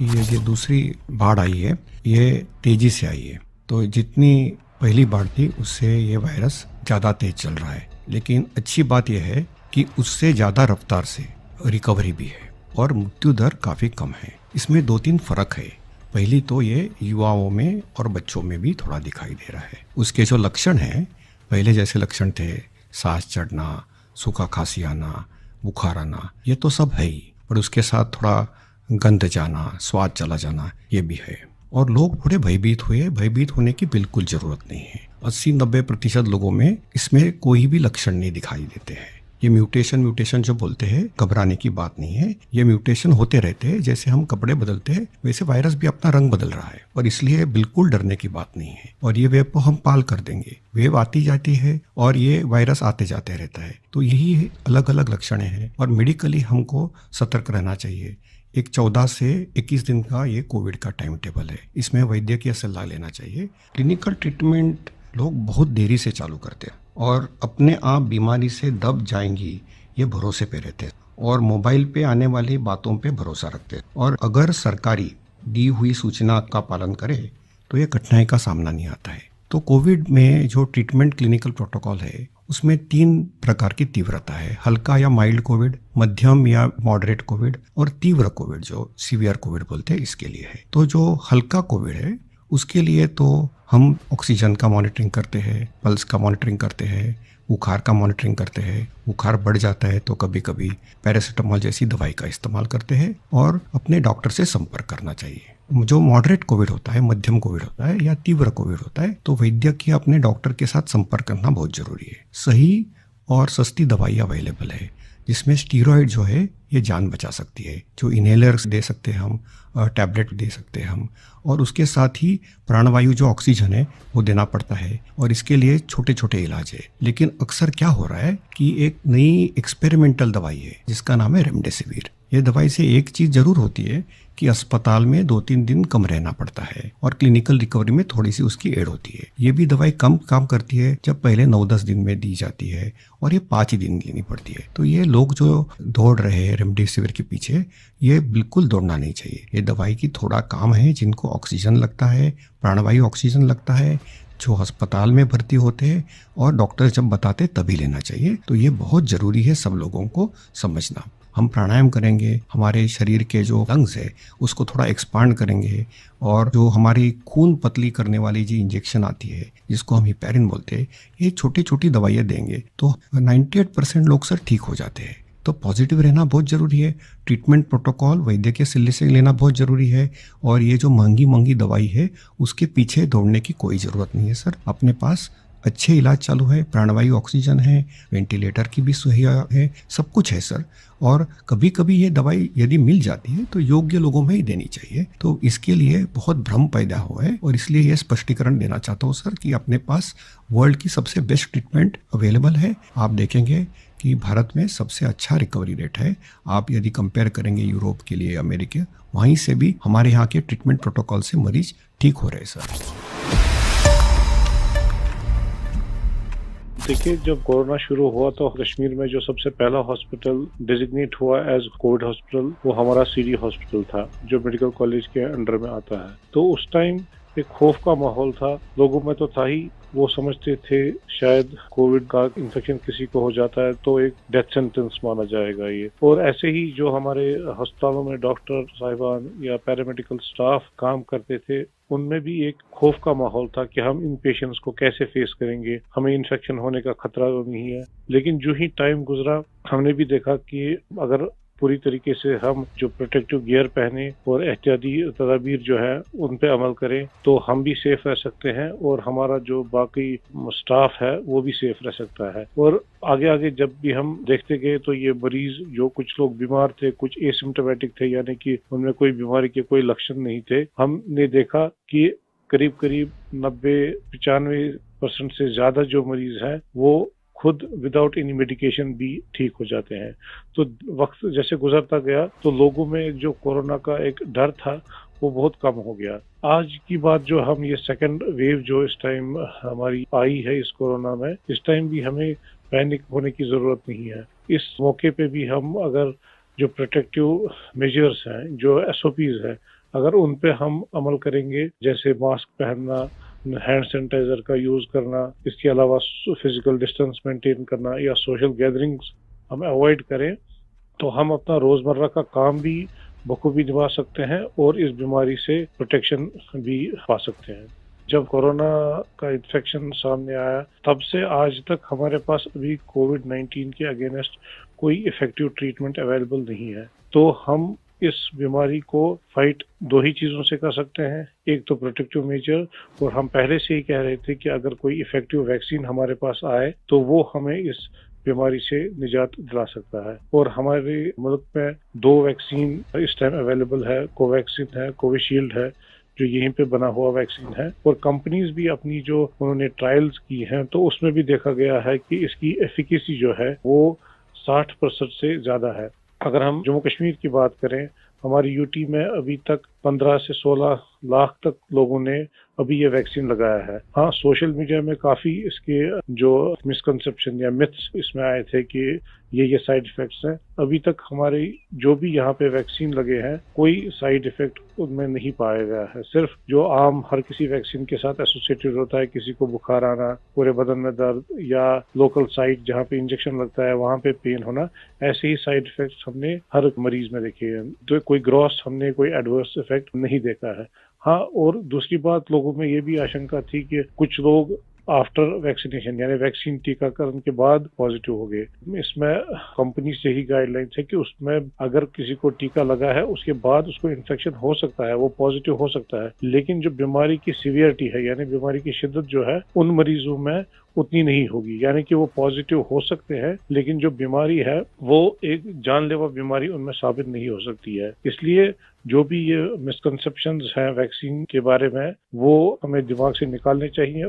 ये दूसरी बाढ़ आई है, ये तेजी से आई है। तो जितनी पहली बाढ़ थी उससे ये वायरस ज़्यादा तेज चल रहा है, लेकिन अच्छी बात यह है कि उससे ज़्यादा रफ्तार से रिकवरी भी है और मृत्यु दर काफ़ी कम है। इसमें दो तीन फ़र्क है। पहली तो ये युवाओं में और बच्चों में भी थोड़ा दिखाई दे रहा है। उसके जो लक्षण हैं, पहले जैसे लक्षण थे, सांस चढ़ना, सूखा खांसी आना, बुखार आना, ये तो सब है ही, पर उसके साथ थोड़ा गंध जाना, स्वाद चला जाना, ये भी है। और लोग थोड़े भयभीत हुए। भयभीत होने की बिल्कुल ज़रूरत नहीं है। 80-90% लोगों में इसमें कोई भी लक्षण नहीं दिखाई देते हैं। ये म्यूटेशन जो बोलते हैं, घबराने की बात नहीं है। ये म्यूटेशन होते रहते हैं, जैसे हम कपड़े बदलते हैं वैसे वायरस भी अपना रंग बदल रहा है, और इसलिए बिल्कुल डरने की बात नहीं है। और ये वेव को हम पाल कर देंगे। वेव आती जाती है और ये वायरस आते जाते रहता है। तो यही अलग अलग लक्षण हैं और मेडिकली हमको सतर्क रहना चाहिए। एक 14 से 21 दिन का ये कोविड का टाइम टेबल है। इसमें वैद्यकीय सलाह लेना चाहिए। क्लिनिकल ट्रीटमेंट लोग बहुत देरी से चालू करते हैं और अपने आप बीमारी से दब जाएंगी ये भरोसे पे रहते हैं और मोबाइल पे आने वाली बातों पे भरोसा रखते हैं। और अगर सरकारी दी हुई सूचना का पालन करे तो ये कठिनाई का सामना नहीं आता है। तो कोविड में जो ट्रीटमेंट क्लिनिकल प्रोटोकॉल है उसमें 3 प्रकार की तीव्रता है। हल्का या माइल्ड कोविड, मध्यम या मॉडरेट कोविड और तीव्र कोविड जो सीवियर कोविड बोलते हैं, इसके लिए है। तो जो हल्का कोविड है उसके लिए तो हम ऑक्सीजन का मॉनिटरिंग करते हैं, पल्स का मॉनिटरिंग करते हैं, बुखार का मॉनिटरिंग करते हैं। बुखार बढ़ जाता है तो कभी कभी पैरासीटामोल जैसी दवाई का इस्तेमाल करते हैं और अपने डॉक्टर से संपर्क करना चाहिए। जो मॉडरेट कोविड होता है, मध्यम कोविड होता है या तीव्र कोविड होता है, तो वैद्यकीय अपने डॉक्टर के साथ संपर्क करना बहुत जरूरी है। सही और सस्ती दवाई अवेलेबल है जिसमें स्टीरॉयड जो है ये जान बचा सकती है। जो इनहेलर्स दे सकते हैं हम, टैबलेट दे सकते हैं हम, और उसके साथ ही प्राणवायु जो ऑक्सीजन है वो देना पड़ता है और इसके लिए छोटे छोटे इलाज है। लेकिन अक्सर क्या हो रहा है कि एक नई एक्सपेरिमेंटल दवाई है जिसका नाम है रेमडेसिविर। ये दवाई से एक चीज़ जरूर होती है कि अस्पताल में 2-3 दिन कम रहना पड़ता है और क्लिनिकल रिकवरी में थोड़ी सी उसकी एड होती है। ये भी दवाई कम काम करती है जब पहले 9-10 दिन में दी जाती है और ये 5 ही दिन लेनी पड़ती है। तो ये लोग जो दौड़ रहे हैं रेमडेसिविर के पीछे, ये बिल्कुल दौड़ना नहीं चाहिए। ये दवाई की थोड़ा काम है। जिनको ऑक्सीजन लगता है, प्राणवायु ऑक्सीजन लगता है, जो अस्पताल में भर्ती होते हैं और डॉक्टर जब बताते तभी लेना चाहिए। तो ये बहुत ज़रूरी है सब लोगों को समझना। हम प्राणायाम करेंगे, हमारे शरीर के जो लंग्स है उसको थोड़ा एक्सपांड करेंगे और जो हमारी खून पतली करने वाली जो इंजेक्शन आती है जिसको हम हिपैरिन बोलते हैं, ये छोटी छोटी दवाइयाँ देंगे तो 98% लोग सर ठीक हो जाते हैं। तो पॉजिटिव रहना बहुत ज़रूरी है। ट्रीटमेंट प्रोटोकॉल वैद्यकीय सलाह से लेना बहुत ज़रूरी है और ये जो महंगी महंगी दवाई है उसके पीछे दौड़ने की कोई ज़रूरत नहीं है सर। अपने पास अच्छे इलाज चालू है, प्राणवायु ऑक्सीजन है, वेंटिलेटर की भी सुविधा है, सब कुछ है सर। और कभी कभी ये दवाई यदि मिल जाती है तो योग्य लोगों में ही देनी चाहिए। तो इसके लिए बहुत भ्रम पैदा हुआ है और इसलिए ये स्पष्टीकरण देना चाहता हूँ सर कि अपने पास वर्ल्ड की सबसे बेस्ट ट्रीटमेंट अवेलेबल है। आप देखेंगे कि भारत में सबसे अच्छा रिकवरी रेट है। आप यदि कंपेयर करेंगे यूरोप के लिए, अमेरिका, वहीं से भी हमारे यहाँ के ट्रीटमेंट प्रोटोकॉल से मरीज ठीक हो रहे हैं सर। देखिए, जब कोरोना शुरू हुआ तो कश्मीर में जो सबसे पहला हॉस्पिटल डेजिग्नेट हुआ एज कोविड हॉस्पिटल वो हमारा सीडी हॉस्पिटल था जो मेडिकल कॉलेज के अंडर में आता है। तो उस टाइम एक खौफ का माहौल था लोगों में, तो था ही। वो समझते थे शायद कोविड का इन्फेक्शन किसी को हो जाता है तो एक डेथ सेंटेंस माना जाएगा ये। और ऐसे ही जो हमारे अस्पतालों में डॉक्टर साहिबान या पैरामेडिकल स्टाफ काम करते थे उनमें भी एक खौफ का माहौल था कि हम इन पेशेंट्स को कैसे फेस करेंगे, हमें इन्फेक्शन होने का खतरा तो नहीं है। लेकिन जो ही टाइम गुजरा हमने भी देखा कि अगर पूरी तरीके से हम जो प्रोटेक्टिव गियर पहने और एहतियाती तदाबीर जो है उन पे अमल करें तो हम भी सेफ रह सकते हैं और हमारा जो बाकी स्टाफ है वो भी सेफ रह सकता है। और आगे आगे जब भी हम देखते गए तो ये मरीज जो कुछ लोग बीमार थे, कुछ एसिम्प्टोमेटिक थे, यानी कि उनमें कोई बीमारी के कोई लक्षण नहीं थे, हमने देखा कि करीब करीब 90-95% से ज्यादा जो मरीज हैं वो खुद विदाउट एनी मेडिकेशन भी ठीक हो जाते हैं। तो वक्त जैसे गुजरता गया तो लोगों में जो कोरोना का एक डर था वो बहुत कम हो गया। आज की बात जो हम ये सेकंड वेव जो इस टाइम हमारी आई है इस कोरोना में, इस टाइम भी हमें पैनिक होने की जरूरत नहीं है। इस मौके पे भी हम अगर जो प्रोटेक्टिव मेजर्स हैं, जो SOPs हैं, अगर उन पे हम अमल करेंगे, जैसे मास्क पहनना, हैंड सैनिटाइजर का यूज करना, इसके अलावा फिजिकल डिस्टेंस मेंटेन करना या सोशल गैदरिंग्स हम अवॉइड करें, तो हम अपना रोजमर्रा का काम भी बखूबी निभा सकते हैं और इस बीमारी से प्रोटेक्शन भी पा सकते हैं। जब कोरोना का इन्फेक्शन सामने आया, तब से आज तक हमारे पास अभी कोविड-19 के अगेंस्ट कोई इफेक्टिव ट्रीटमेंट अवेलेबल नहीं है। तो हम इस बीमारी को फाइट दो ही चीजों से कर सकते हैं, एक तो प्रोटेक्टिव मेजर, और हम पहले से ही कह रहे थे कि अगर कोई इफेक्टिव वैक्सीन हमारे पास आए तो वो हमें इस बीमारी से निजात दिला सकता है। और हमारे मुल्क में 2 वैक्सीन इस टाइम अवेलेबल है, कोवैक्सीन है, कोविशील्ड है, जो यहीं पे बना हुआ वैक्सीन है। और कंपनीज भी अपनी जो उन्होंने ट्रायल्स की हैं, तो उसमें भी देखा गया है कि इसकी एफिकेसी जो है वो 60% से ज्यादा है। अगर हम जम्मू कश्मीर की बात करें, हमारी यूटी में अभी तक 15 से 16 लाख तक लोगों ने अभी ये वैक्सीन लगाया है। हाँ, सोशल मीडिया में काफी इसके जो मिसकंसेप्शन या मिथ्स इसमें आए थे कि ये साइड इफेक्ट्स हैं। अभी तक हमारे जो भी यहाँ पे वैक्सीन लगे हैं, कोई साइड इफेक्ट उनमें नहीं पाया गया है। सिर्फ जो आम हर किसी वैक्सीन के साथ एसोसिएटेड होता है, किसी को बुखार आना, पूरे बदन में दर्द, या लोकल साइट जहाँ पे इंजेक्शन लगता है वहाँ पे पेन होना, ऐसे ही साइड इफेक्ट्स हमने हर मरीज में देखे हैं। तो कोई ग्रॉस हमने कोई एडवर्स इफेक्ट नहीं देखा है। हाँ, और दूसरी बात, लोगों में ये भी आशंका थी कि कुछ लोग आफ्टर वैक्सीनेशन यानी वैक्सीन टीकाकरण के बाद पॉजिटिव हो गए। इसमें कंपनी से ही गाइडलाइंस है कि उसमें अगर किसी को टीका लगा है उसके बाद उसको इन्फेक्शन हो सकता है, वो पॉजिटिव हो सकता है, लेकिन जो बीमारी की सीवियरिटी है यानी बीमारी की शिद्दत जो है उन मरीजों में उतनी नहीं होगी। यानी कि वो पॉजिटिव हो सकते हैं, लेकिन जो बीमारी है वो एक जानलेवा बीमारी उनमें साबित नहीं हो सकती है। इसलिए जो भी ये मिसकंसेप्शंस हैं वैक्सीन के बारे में, वो हमें दिमाग से निकालने चाहिए।